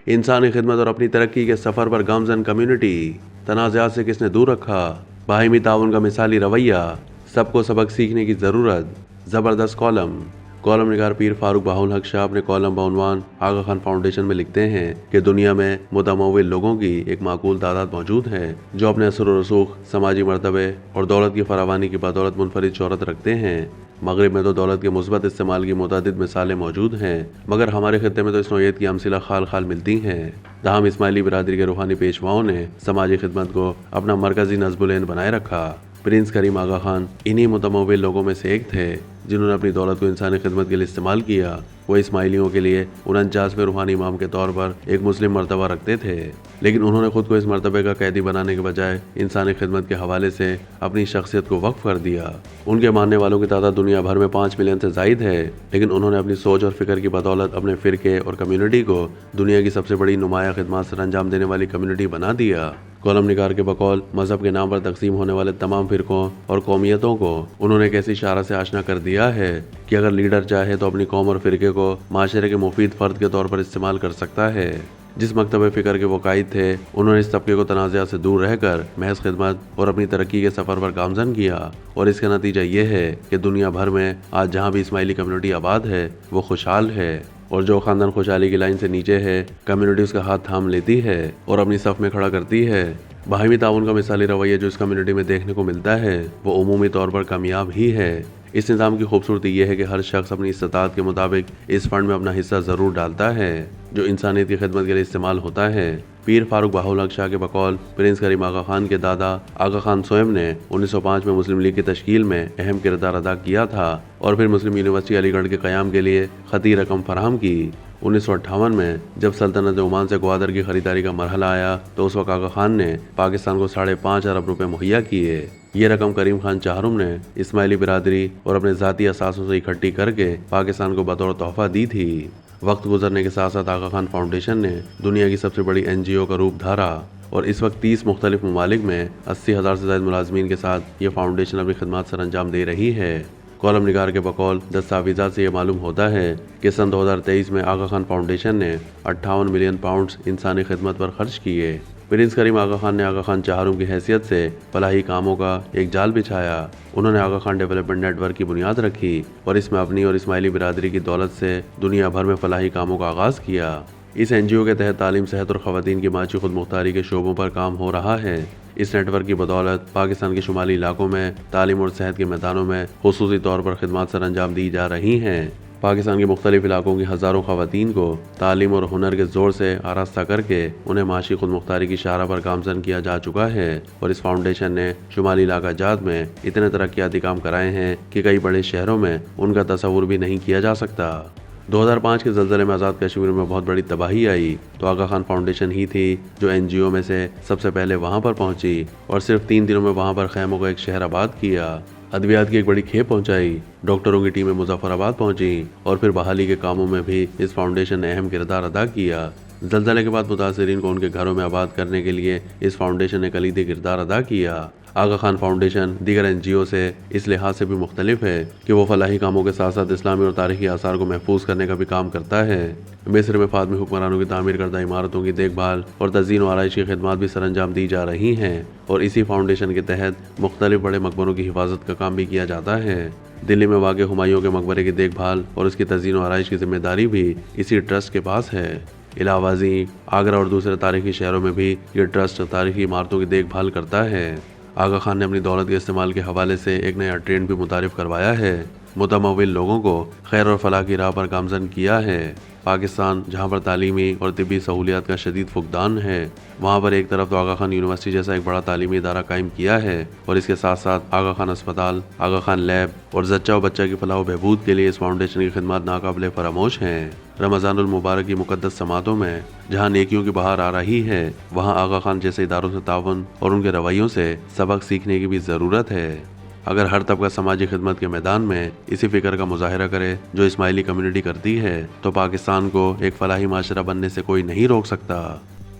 انسانی خدمت اور اپنی ترقی کے سفر پر گامزن کمیونٹی، تنازعات سے کس نے دور رکھا، باہمی تعاون کا مثالی رویہ، سب کو سبق سیکھنے کی ضرورت۔ زبردست کالم نگار پیر فاروق بہاء الحق شاہ اپنے کالم بعنوان آغا خان فاؤنڈیشن میں لکھتے ہیں کہ دنیا میں متمول لوگوں کی ایک معقول تعداد موجود ہے جو اپنے اثر و رسوخ، سماجی مرتبے اور دولت کی فراوانی کی بدولت منفرد شہرت رکھتے ہیں۔ مغرب میں تو دولت کے مثبت استعمال کی متعدد مثالیں موجود ہیں، مگر ہمارے خطے میں تو اس نوعیت کی امثلہ خال خال ملتی ہیں۔ تاہم اسماعیلی برادری کے روحانی پیشواؤں نے سماجی خدمت کو اپنا مرکزی نصب العین بنائے رکھا۔ پرنس کریم آغا خان انہی متمول لوگوں میں سے ایک تھے جنہوں نے اپنی دولت کو انسانی خدمت کے لیے استعمال کیا۔ وہ اسماعیلیوں کے لیے 49ویں روحانی امام کے طور پر ایک مسلم مرتبہ رکھتے تھے، لیکن انہوں نے خود کو اس مرتبے کا قیدی بنانے کے بجائے انسانی خدمت کے حوالے سے اپنی شخصیت کو وقف کر دیا۔ ان کے ماننے والوں کی تعداد دنیا بھر میں 5 ملین سے زائد ہے، لیکن انہوں نے اپنی سوچ اور فکر کی بدولت اپنے فرقے اور کمیونٹی کو دنیا کی سب سے بڑی نمایاں خدمات سر انجام دینے والی کمیونٹی بنا دیا۔ کالم نگار کے بقول مذہب کے نام پر تقسیم ہونے والے تمام فرقوں اور قومیتوں کو انہوں نے ایک ایسی اشارہ سے آشنا کر دیا ہے کہ اگر لیڈر چاہے تو اپنی قوم اور فرقے کو معاشرے کے مفید فرد کے طور پر استعمال کر سکتا ہے۔ جس مکتب فکر کے وہ قائد تھے، انہوں نے اس طبقے کو تنازعات سے دور رہ کر محض خدمت اور اپنی ترقی کے سفر پر گامزن کیا، اور اس کا نتیجہ یہ ہے کہ دنیا بھر میں آج جہاں بھی اسماعیلی کمیونٹی آباد ہے وہ خوشحال ہے، اور جو خاندان خوشحالی کی لائن سے نیچے ہے، کمیونٹی اس کا ہاتھ تھام لیتی ہے اور اپنی صف میں کھڑا کرتی ہے۔ باہمی تعاون کا مثالی رویہ جو اس کمیونٹی میں دیکھنے کو ملتا ہے وہ عمومی طور پر کامیاب ہی ہے۔ اس نظام کی خوبصورتی یہ ہے کہ ہر شخص اپنی استطاعت کے مطابق اس فنڈ میں اپنا حصہ ضرور ڈالتا ہے جو انسانیت کی خدمت کے لیے استعمال ہوتا ہے۔ پیر فاروق بہاء الحق شاہ کے بقول پرنس کریم آغا خان کے دادا آغا خان سوئم نے 1905 میں مسلم لیگ کی تشکیل میں اہم کردار ادا کیا تھا اور پھر مسلم یونیورسٹی علی گڑھ کے قیام کے لیے خطی رقم فراہم کی۔ 1958 میں جب سلطنت عمان سے گوادر کی خریداری کا مرحلہ آیا تو اس وقت آغا خان نے پاکستان کو 5.5 ارب روپے مہیا کیے۔ یہ رقم کریم خان چہارم نے اسماعیلی برادری اور اپنے ذاتی اثاثوں سے اکٹھی کر کے پاکستان کو بطور تحفہ دی تھی۔ وقت گزرنے کے ساتھ ساتھ آغا خان فاؤنڈیشن نے دنیا کی سب سے بڑی NGO کا روپ دھارا اور اس وقت 30 مختلف ممالک میں 80,000 سے زائد ملازمین کے ساتھ یہ فاؤنڈیشن اپنی خدمات سر انجام دے رہی ہے۔ کالم نگار کے بقول دستاویزات سے یہ معلوم ہوتا ہے کہ سن 2023 میں آغا خان فاؤنڈیشن نے 58 ملین پاؤنڈز انسانی خدمت پر خرچ کیے۔ پرنس کریم آغا خان نے آغا خان چہارم کی حیثیت سے فلاحی کاموں کا ایک جال بچھایا۔ انہوں نے آغا خان ڈیولپمنٹ نیٹ ورک کی بنیاد رکھی اور اس میں اپنی اور اسماعیلی برادری کی دولت سے دنیا بھر میں فلاحی کاموں کا آغاز کیا۔ اس NGO کے تحت تعلیم، صحت اور خواتین کی معاشی خود مختاری کے شعبوں پر کام ہو رہا ہے۔ اس نیٹ ورک کی بدولت پاکستان کے شمالی علاقوں میں تعلیم اور صحت کے میدانوں میں خصوصی طور پر خدمات سر انجام دی جا رہی ہیں۔ پاکستان کے مختلف علاقوں کی ہزاروں خواتین کو تعلیم اور ہنر کے زور سے آراستہ کر کے انہیں معاشی خود مختاری کی شاہراہ پر گامزن کیا جا چکا ہے، اور اس فاؤنڈیشن نے شمالی علاقہ جات میں اتنے ترقیاتی کام کرائے ہیں کہ کئی بڑے شہروں میں ان کا تصور بھی نہیں کیا جا سکتا۔ 2005 کے زلزلے میں آزاد کشمیر میں بہت بڑی تباہی آئی تو آغا خان فاؤنڈیشن ہی تھی جو NGO میں سے سب سے پہلے وہاں پر پہنچی اور صرف 3 دنوں میں وہاں پر خیموں کا ایک شہر آباد کیا۔ ادویات کی ایک بڑی کھیپ پہنچائی، ڈاکٹروں کی ٹیمیں مظفر آباد پہنچی اور پھر بحالی کے کاموں میں بھی اس فاؤنڈیشن نے اہم کردار ادا کیا۔ زلزلے کے بعد متاثرین کو ان کے گھروں میں آباد کرنے کے لیے اس فاؤنڈیشن نے کلیدی کردار ادا کیا۔ آغا خان فاؤنڈیشن دیگر NGO سے اس لحاظ سے بھی مختلف ہے کہ وہ فلاحی کاموں کے ساتھ ساتھ اسلامی اور تاریخی آثار کو محفوظ کرنے کا بھی کام کرتا ہے۔ مصر میں فاطمی حکمرانوں کی تعمیر کردہ عمارتوں کی دیکھ بھال اور تزئین و آرائش کی خدمات بھی سر انجام دی جا رہی ہیں، اور اسی فاؤنڈیشن کے تحت مختلف بڑے مقبروں کی حفاظت کا کام بھی کیا جاتا ہے۔ دلی میں واقع ہمایوں کے مقبرے کی دیکھ بھال اور اس کی تزئین و آرائش کی ذمہ داری بھی اسی ٹرسٹ کے پاس ہے۔ الہ آبادی، آگرہ اور دوسرے تاریخی شہروں میں بھی یہ ٹرسٹ تاریخی عمارتوں کی دیکھ بھال کرتا ہے۔ آغا خان نے اپنی دولت کے استعمال کے حوالے سے ایک نیا ٹرینڈ بھی متعارف کروایا ہے، متمول لوگوں کو خیر اور فلاح کی راہ پر گامزن کیا ہے۔ پاکستان جہاں پر تعلیمی اور طبی سہولیات کا شدید فقدان ہے، وہاں پر ایک طرف تو آغا خان یونیورسٹی جیسا ایک بڑا تعلیمی ادارہ قائم کیا ہے، اور اس کے ساتھ ساتھ آغا خان اسپتال، آغا خان لیب اور زچہ و بچہ کی فلاح و بہبود کے لیے اس فاؤنڈیشن کی خدمات ناقابل فراموش ہیں۔ رمضان المبارک کی مقدس سماعتوں میں جہاں نیکیوں کی بہار آ رہی ہے، وہاں آغا خان جیسے اداروں سے تعاون اور ان کے رویوں سے سبق سیکھنے کی بھی ضرورت ہے۔ اگر ہر طبقہ سماجی خدمت کے میدان میں اسی فکر کا مظاہرہ کرے جو اسماعیلی کمیونٹی کرتی ہے تو پاکستان کو ایک فلاحی معاشرہ بننے سے کوئی نہیں روک سکتا۔